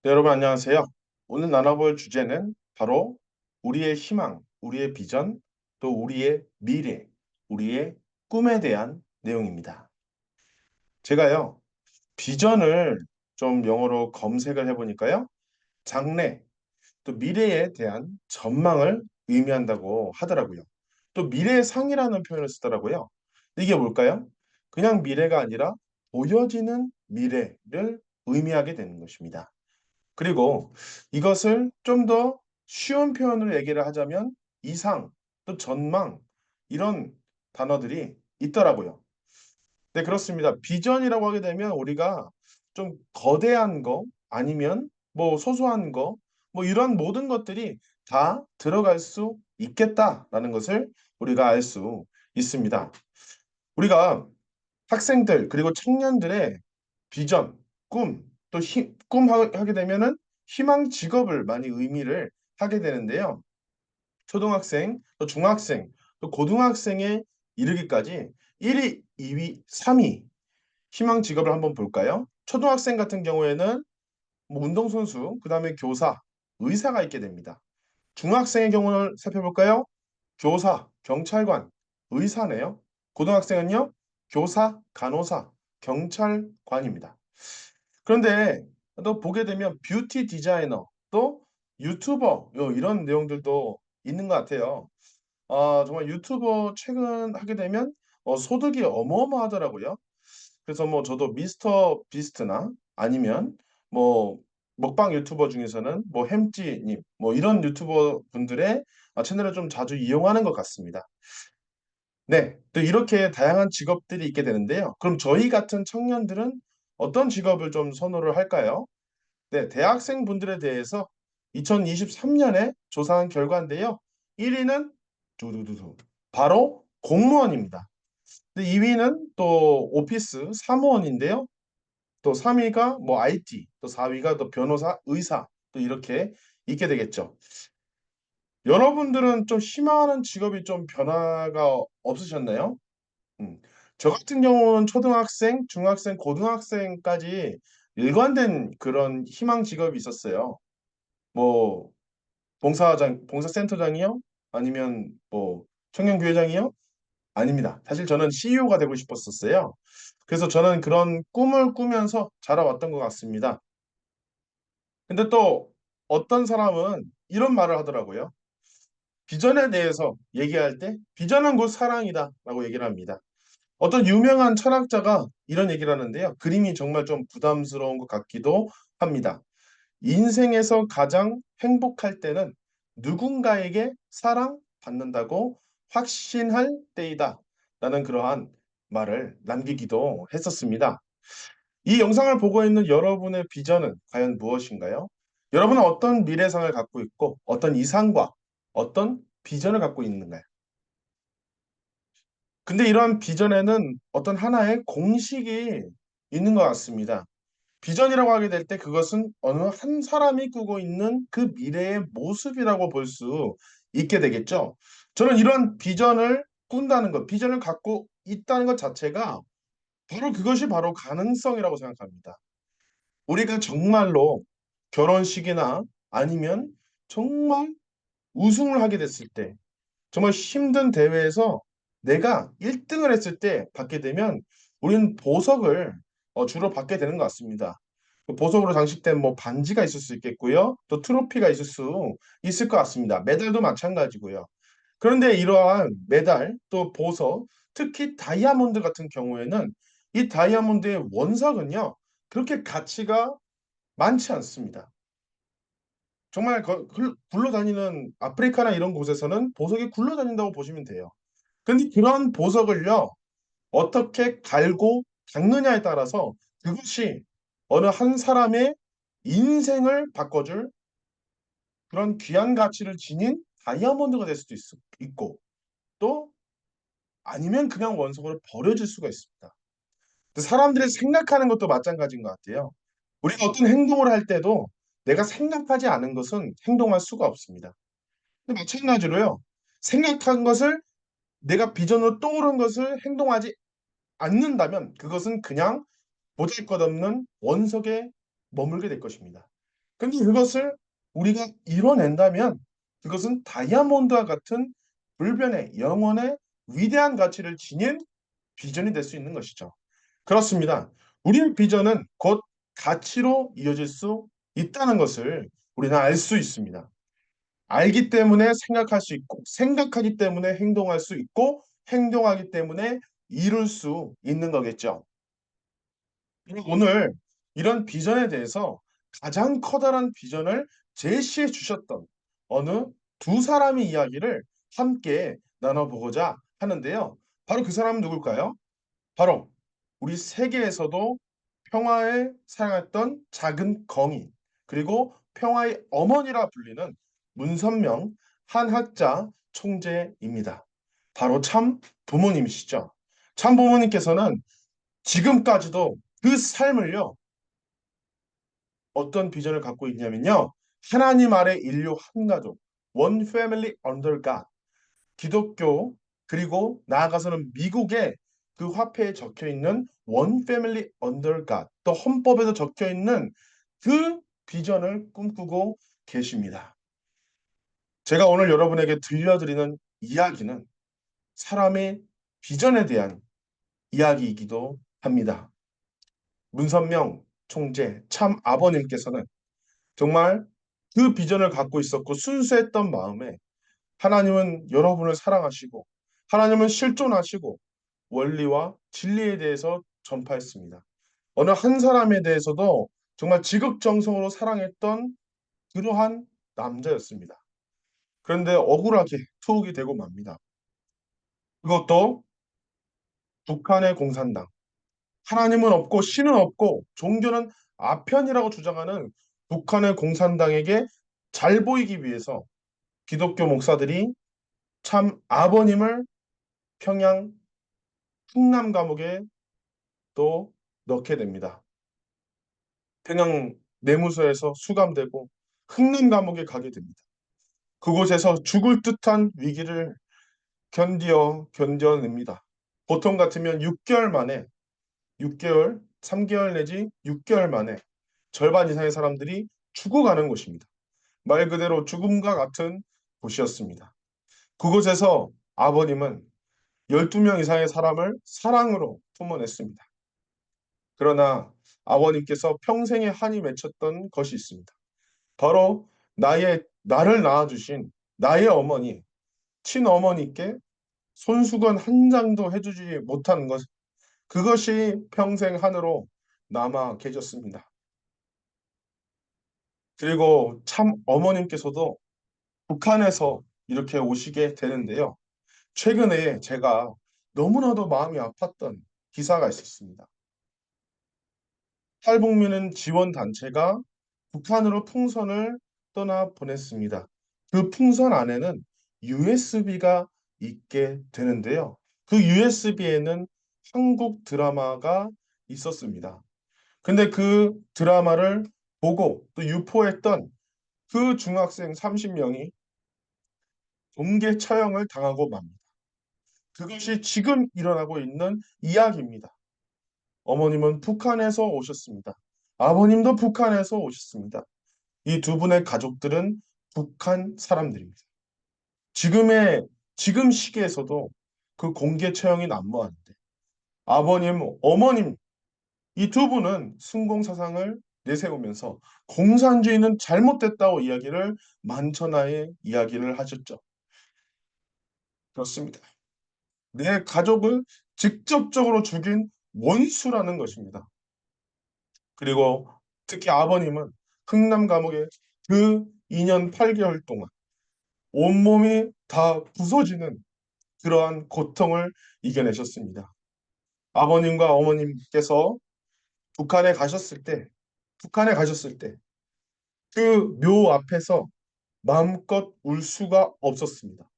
네, 여러분 안녕하세요. 오늘 나눠볼 주제는 바로 우리의 희망, 우리의 비전, 또 우리의 미래, 우리의 꿈에 대한 내용입니다. 제가요, 비전을 좀 영어로 검색을 해보니까요, 장래, 또 미래에 대한 전망을 의미한다고 하더라고요. 또 미래의 상이라는 표현을 쓰더라고요. 이게 뭘까요? 그냥 미래가 아니라 보여지는 미래를 의미하게 되는 것입니다. 그리고 이것을 좀 더 쉬운 표현으로 얘기를 하자면 이상, 또 전망 이런 단어들이 있더라고요. 네, 그렇습니다. 비전이라고 하게 되면 우리가 좀 거대한 거 아니면 뭐 소소한 거 뭐 이런 모든 것들이 다 들어갈 수 있겠다라는 것을 우리가 알 수 있습니다. 우리가 학생들 그리고 청년들의 비전, 꿈, 또 하게 되면은 희망 직업을 많이 의미를 하게 되는데요. 초등학생, 또 중학생, 또 고등학생에 이르기까지 1위, 2위, 3위 희망 직업을 한번 볼까요? 초등학생 같은 경우에는 뭐 운동선수, 그다음에 교사, 의사가 있게 됩니다. 중학생의 경우를 살펴볼까요? 교사, 경찰관, 의사네요. 고등학생은요, 교사, 간호사, 경찰관입니다. 그런데 또 보게 되면 뷰티 디자이너, 또 유튜버, 이런 내용들도 있는 것 같아요. 정말 유튜버 최근 하게 되면 소득이 어마어마하더라고요. 그래서 뭐 저도 미스터 비스트나 아니면 뭐 먹방 유튜버 중에서는 뭐 햄찌님 뭐 이런 유튜버 분들의 채널을 좀 자주 이용하는 것 같습니다. 네, 또 이렇게 다양한 직업들이 있게 되는데요. 그럼 저희 같은 청년들은 어떤 직업을 좀 선호를 할까요? 네, 대학생 분들에 대해서 2023년에 조사한 결과인데요. 1위는 두두두두 바로 공무원입니다. 2위는 또 오피스 사무원인데요. 또 3위가 뭐 IT, 또 4위가 또 변호사, 의사, 또 이렇게 있게 되겠죠. 여러분들은 좀 희망하는 직업이 좀 변화가 없으셨나요? 음. 저 같은 경우는 초등학생, 중학생, 고등학생까지 일관된 그런 희망 직업이 있었어요. 뭐 봉사센터장이요? 아니면 뭐 청년교회장이요? 아닙니다. 사실 저는 CEO가 되고 싶었었어요. 그래서 저는 그런 꿈을 꾸면서 자라왔던 것 같습니다. 근데 또 어떤 사람은 이런 말을 하더라고요. 비전에 대해서 얘기할 때 비전은 곧 사랑이다 라고 얘기를 합니다. 어떤 유명한 철학자가 이런 얘기를 하는데요. 그림이 정말 좀 부담스러운 것 같기도 합니다. 인생에서 가장 행복할 때는 누군가에게 사랑받는다고 확신할 때이다 라는 그러한 말을 남기기도 했었습니다. 이 영상을 보고 있는 여러분의 비전은 과연 무엇인가요? 여러분은 어떤 미래상을 갖고 있고 어떤 이상과 어떤 비전을 갖고 있는가요? 근데 이러한 비전에는 어떤 하나의 공식이 있는 것 같습니다. 비전이라고 하게 될 때 그것은 어느 한 사람이 꾸고 있는 그 미래의 모습이라고 볼 수 있게 되겠죠. 저는 이런 비전을 꾼다는 것, 비전을 갖고 있다는 것 자체가 바로 그것이 바로 가능성이라고 생각합니다. 우리가 정말로 결혼식이나 아니면 정말 우승을 하게 됐을 때, 정말 힘든 대회에서 내가 1등을 했을 때 받게 되면 우리는 보석을 주로 받게 되는 것 같습니다. 그 보석으로 장식된 뭐 반지가 있을 수 있겠고요. 또 트로피가 있을 수 있을 것 같습니다. 메달도 마찬가지고요. 그런데 이러한 메달 또 보석, 특히 다이아몬드 같은 경우에는 이 다이아몬드의 원석은요. 그렇게 가치가 많지 않습니다. 정말 굴러다니는 아프리카나 이런 곳에서는 보석이 굴러다닌다고 보시면 돼요. 근데 그런 보석을요, 어떻게 갈고 닦느냐에 따라서 그것이 어느 한 사람의 인생을 바꿔줄 그런 귀한 가치를 지닌 다이아몬드가 될 수도 있고, 또 아니면 그냥 원석으로 버려질 수가 있습니다. 근데 사람들이 생각하는 것도 마찬가지인 것 같아요. 우리가 어떤 행동을 할 때도 내가 생각하지 않은 것은 행동할 수가 없습니다. 근데 마찬가지로요. 생각한 것을 내가 비전으로 떠오른 것을 행동하지 않는다면 그것은 그냥 보잘것없는 원석에 머물게 될 것입니다. 근데 그것을 우리가 이뤄낸다면 그것은 다이아몬드와 같은 불변의 영원의 위대한 가치를 지닌 비전이 될 수 있는 것이죠. 그렇습니다. 우리의 비전은 곧 가치로 이어질 수 있다는 것을 우리는 알 수 있습니다. 알기 때문에 생각할 수 있고, 생각하기 때문에 행동할 수 있고, 행동하기 때문에 이룰 수 있는 거겠죠. 오늘 이런 비전에 대해서 가장 커다란 비전을 제시해 주셨던 어느 두 사람의 이야기를 함께 나눠보고자 하는데요. 바로 그 사람은 누굴까요? 바로 우리 세계에서도 평화에 사용했던 작은 거미, 그리고 평화의 어머니라 불리는 문선명 한학자 총재입니다. 바로 참 부모님이시죠. 참 부모님께서는 지금까지도 그 삶을요, 어떤 비전을 갖고 있냐면요. 하나님 아래 인류 한 가족, one family under God. 기독교, 그리고 나아가서는 미국의 그 화폐에 적혀 있는 one family under God, 또 헌법에도 적혀 있는 그 비전을 꿈꾸고 계십니다. 제가 오늘 여러분에게 들려드리는 이야기는 사람의 비전에 대한 이야기이기도 합니다. 문선명 총재 참 아버님께서는 정말 그 비전을 갖고 있었고 순수했던 마음에 하나님은 여러분을 사랑하시고 하나님은 실존하시고 원리와 진리에 대해서 전파했습니다. 어느 한 사람에 대해서도 정말 지극정성으로 사랑했던 그러한 남자였습니다. 그런데 억울하게 투옥이 되고 맙니다. 그것도 북한의 공산당. 하나님은 없고 신은 없고 종교는 아편이라고 주장하는 북한의 공산당에게 잘 보이기 위해서 기독교 목사들이 참 아버님을 평양 풍남 감옥에 또 넣게 됩니다. 평양 내무소에서 수감되고 흥림 감옥에 가게 됩니다. 그곳에서 죽을 듯한 위기를 견뎌냅니다. 보통 같으면 6개월 만에 6개월, 3개월 내지 6개월 만에 절반 이상의 사람들이 죽어가는 곳입니다. 말 그대로 죽음과 같은 곳이었습니다. 그곳에서 아버님은 12명 이상의 사람을 사랑으로 품어냈습니다. 그러나 아버님께서 평생에 한이 맺혔던 것이 있습니다. 바로 나를 낳아주신 나의 어머니, 친어머니께 손수건 한 장도 해주지 못한 것, 그것이 평생 한으로 남아 계셨습니다. 그리고 참 어머님께서도 북한에서 이렇게 오시게 되는데요. 최근에 제가 너무나도 마음이 아팠던 기사가 있었습니다. 탈북민은 지원단체가 북한으로 풍선을 떠나 보냈습니다. 그 풍선 안에는 USB가 있게 되는데요. 그 USB에는 한국 드라마가 있었습니다. 근데 그 드라마를 보고 또 유포했던 그 중학생 30명이 공개 처형을 당하고 맙니다. 그것이 지금 일어나고 있는 이야기입니다. 어머님은 북한에서 오셨습니다. 아버님도 북한에서 오셨습니다. 이 두 분의 가족들은 북한 사람들입니다. 지금 시기에서도 그 공개 처형이 난무하는데 아버님, 어머님 이 두 분은 순공사상을 내세우면서 공산주의는 잘못됐다고 이야기를 만천하에 이야기를 하셨죠. 그렇습니다. 내 가족을 직접적으로 죽인 원수라는 것입니다. 그리고 특히 아버님은 흥남 감옥에 그 2년 8개월 동안 온몸이 다 부서지는 그러한 고통을 이겨내셨습니다. 아버님과 어머님께서 북한에 가셨을 때, 그 묘 앞에서 마음껏 울 수가 없었습니다.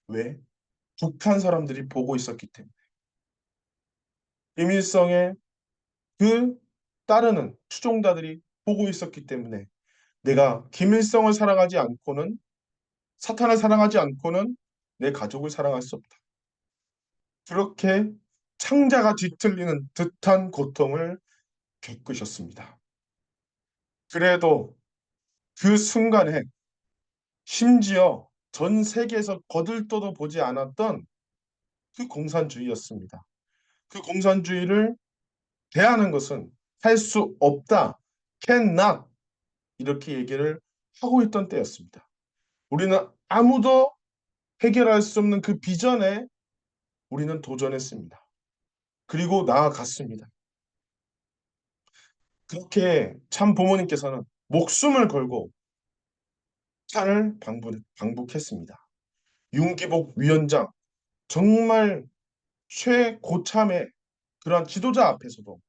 왜? 북한 사람들이 보고 있었기 때문에. 김일성의 그 따르는 추종자들이 보고 있었기 때문에 내가 김일성을 사랑하지 않고는 사탄을 사랑하지 않고는 내 가족을 사랑할 수 없다. 그렇게 창자가 뒤틀리는 듯한 고통을 겪으셨습니다. 그래도 그 순간에 심지어 전 세계에서 거들떠도 보지 않았던 그 공산주의였습니다. 그 공산주의를 대하는 것은 할 수 없다, cannot 이렇게 얘기를 하고 있던 때였습니다. 우리는 아무도 해결할 수 없는 그 비전에 우리는 도전했습니다. 그리고 나아갔습니다. 그렇게 참 부모님께서는 목숨을 걸고 찬을 방북했습니다. 윤기복 위원장 정말 최고참의 그러한 지도자 앞에서도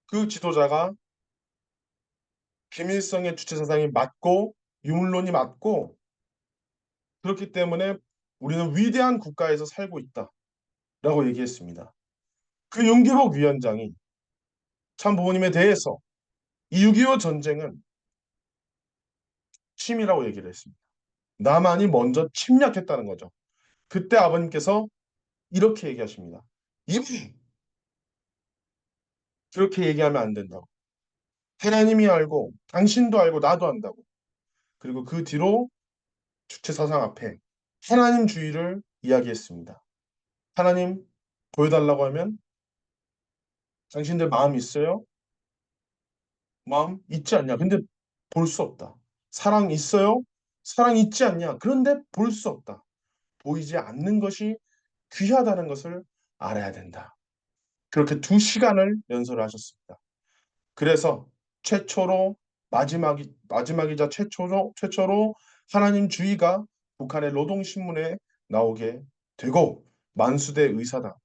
그 지도자가 김일성의 주체 사상이 맞고 유물론이 맞고 그렇기 때문에 우리는 위대한 국가에서 살고 있다라고 얘기했습니다. 그 윤기복 위원장이 참 부모님에 대해서 이 6.25 전쟁은 침이라고 얘기를 했습니다. 남한이 먼저 침략했다는 거죠. 그때 아버님께서 이렇게 얘기하십니다. 이분 그렇게 얘기하면 안 된다고. 하나님이 알고 당신도 알고 나도 안다고. 그리고 그 뒤로 주체 사상 앞에 하나님주의를 이야기했습니다. 하나님 보여달라고 하면 당신들 마음 있어요? 마음 있지 않냐? 근데 볼 수 없다. 사랑 있어요? 사랑 있지 않냐? 그런데 볼 수 없다. 보이지 않는 것이 귀하다는 것을 알아야 된다. 그렇게 2시간을 연설을 하셨습니다. 그래서 최초로 마지막이자 최초로 하나님주의가 북한의 노동신문에 나오게 되고 만수대 의사당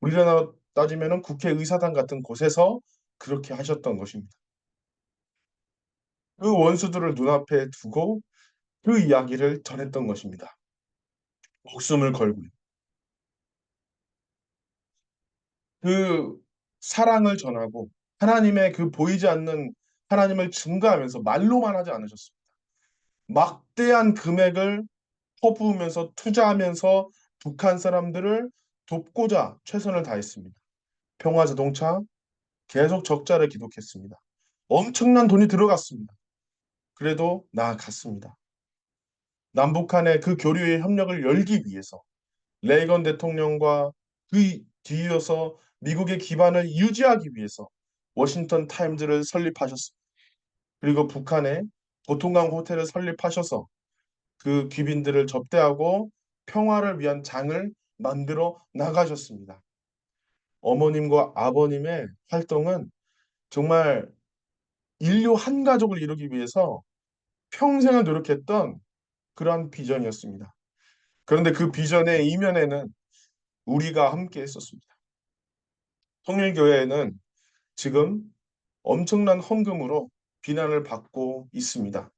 우리나라 따지면은 국회의사당 같은 곳에서 그렇게 하셨던 것입니다. 그 원수들을 눈앞에 두고 그 이야기를 전했던 것입니다. 목숨을 걸고 그 사랑을 전하고 하나님의 그 보이지 않는 하나님을 증거하면서 말로만 하지 않으셨습니다. 막대한 금액을 퍼부으면서 투자하면서 북한 사람들을 돕고자 최선을 다했습니다. 평화자동차 계속 적자를 기록했습니다. 엄청난 돈이 들어갔습니다. 그래도 나아갔습니다. 남북한의 그 교류의 협력을 열기 위해서 레이건 대통령과 그 뒤이어서 미국의 기반을 유지하기 위해서 워싱턴 타임즈를 설립하셨습니다. 그리고 북한에 보통강 호텔을 설립하셔서 그 귀빈들을 접대하고 평화를 위한 장을 만들어 나가셨습니다. 어머님과 아버님의 활동은 정말 인류 한 가족을 이루기 위해서 평생을 노력했던 그러한 비전이었습니다. 그런데 그 비전의 이면에는 우리가 함께 했었습니다. 통일교회는 지금 엄청난 헌금으로 비난을 받고 있습니다.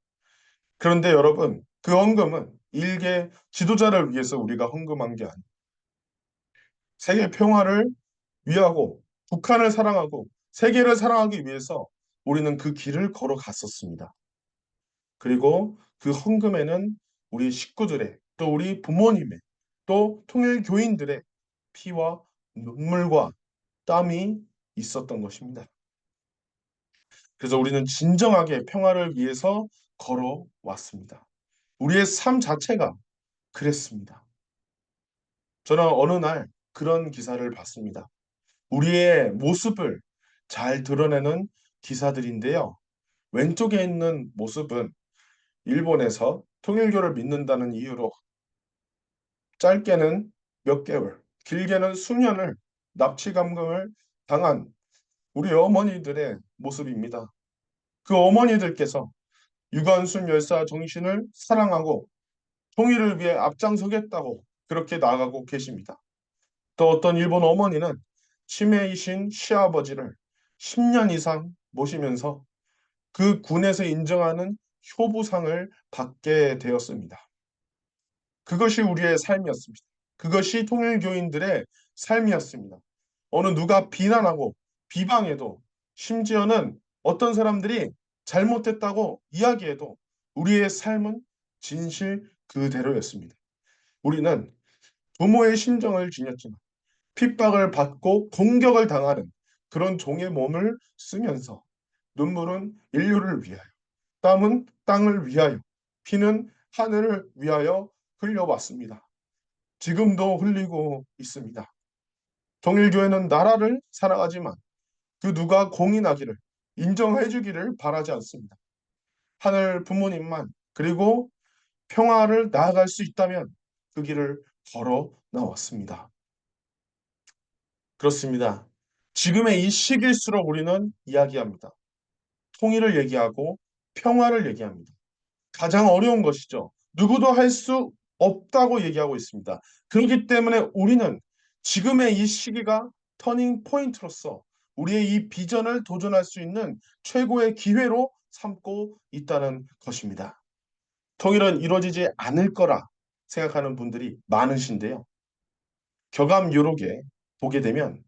그런데 여러분, 그 헌금은 일개 지도자를 위해서 우리가 헌금한 게 아니에요. 세계 평화를 위하고 북한을 사랑하고 세계를 사랑하기 위해서 우리는 그 길을 걸어갔었습니다. 그리고 그 헌금에는 우리 식구들의 또 우리 부모님의 또 통일 교인들의 피와 눈물과 땀이 있었던 것입니다. 그래서 우리는 진정하게 평화를 위해서 걸어왔습니다. 우리의 삶 자체가 그랬습니다. 저는 어느 날 그런 기사를 봤습니다. 우리의 모습을 잘 드러내는 기사들인데요. 왼쪽에 있는 모습은 일본에서 통일교를 믿는다는 이유로 짧게는 몇 개월, 길게는 수년을 납치 감금을 당한 우리 어머니들의 모습입니다. 그 어머니들께서 유관순 열사 정신을 사랑하고 통일을 위해 앞장서겠다고 그렇게 나아가고 계십니다. 또 어떤 일본 어머니는 치매이신 시아버지를 10년 이상 모시면서 그 군에서 인정하는 효부상을 받게 되었습니다. 그것이 우리의 삶이었습니다. 그것이 통일교인들의 삶이었습니다. 어느 누가 비난하고 비방해도 심지어는 어떤 사람들이 잘못했다고 이야기해도 우리의 삶은 진실 그대로였습니다. 우리는 부모의 심정을 지녔지만 핍박을 받고 공격을 당하는 그런 종의 몸을 쓰면서 눈물은 인류를 위하여, 땀은 땅을 위하여, 피는 하늘을 위하여 흘려왔습니다. 지금도 흘리고 있습니다. 통일교회는 나라를 사랑하지만 그 누가 공인하기를 인정해주기를 바라지 않습니다. 하늘 부모님만 그리고 평화를 나아갈 수 있다면 그 길을 걸어 나왔습니다. 그렇습니다. 지금의 이 시기일수록 우리는 이야기합니다. 통일을 얘기하고 평화를 얘기합니다. 가장 어려운 것이죠. 누구도 할 수 없다고 얘기하고 있습니다. 그렇기 때문에 우리는 지금의 이 시기가 터닝 포인트로서 우리의 이 비전을 도전할 수 있는 최고의 기회로 삼고 있다는 것입니다. 통일은 이루어지지 않을 거라 생각하는 분들이 많으신데요. 격암요록에 보게 되면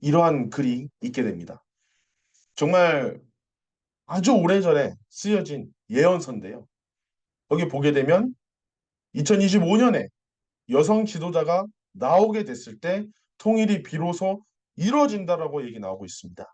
이러한 글이 있게 됩니다. 정말 아주 오래전에 쓰여진 예언서인데요. 거기 보게 되면 2025년에 여성 지도자가 나오게 됐을 때 통일이 비로소 이루어진다라고 얘기 나오고 있습니다.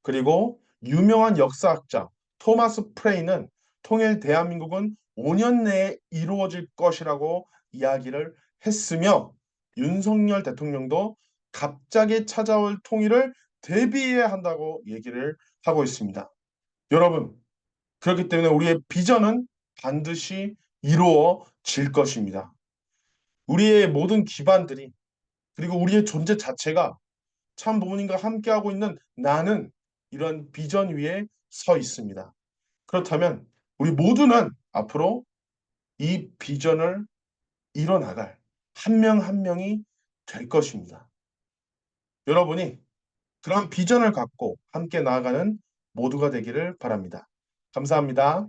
그리고 유명한 역사학자 토마스 프레이는 통일 대한민국은 5년 내에 이루어질 것이라고 이야기를 했으며 윤석열 대통령도 갑자기 찾아올 통일을 대비해야 한다고 얘기를 하고 있습니다. 여러분, 그렇기 때문에 우리의 비전은 반드시 이루어질 것입니다. 우리의 모든 기반들이 그리고 우리의 존재 자체가 참 부모님과 함께하고 있는 나는 이런 비전 위에 서 있습니다. 그렇다면 우리 모두는 앞으로 이 비전을 이뤄나갈 한 명 한 명이 될 것입니다. 여러분이 그런 비전을 갖고 함께 나아가는 모두가 되기를 바랍니다. 감사합니다.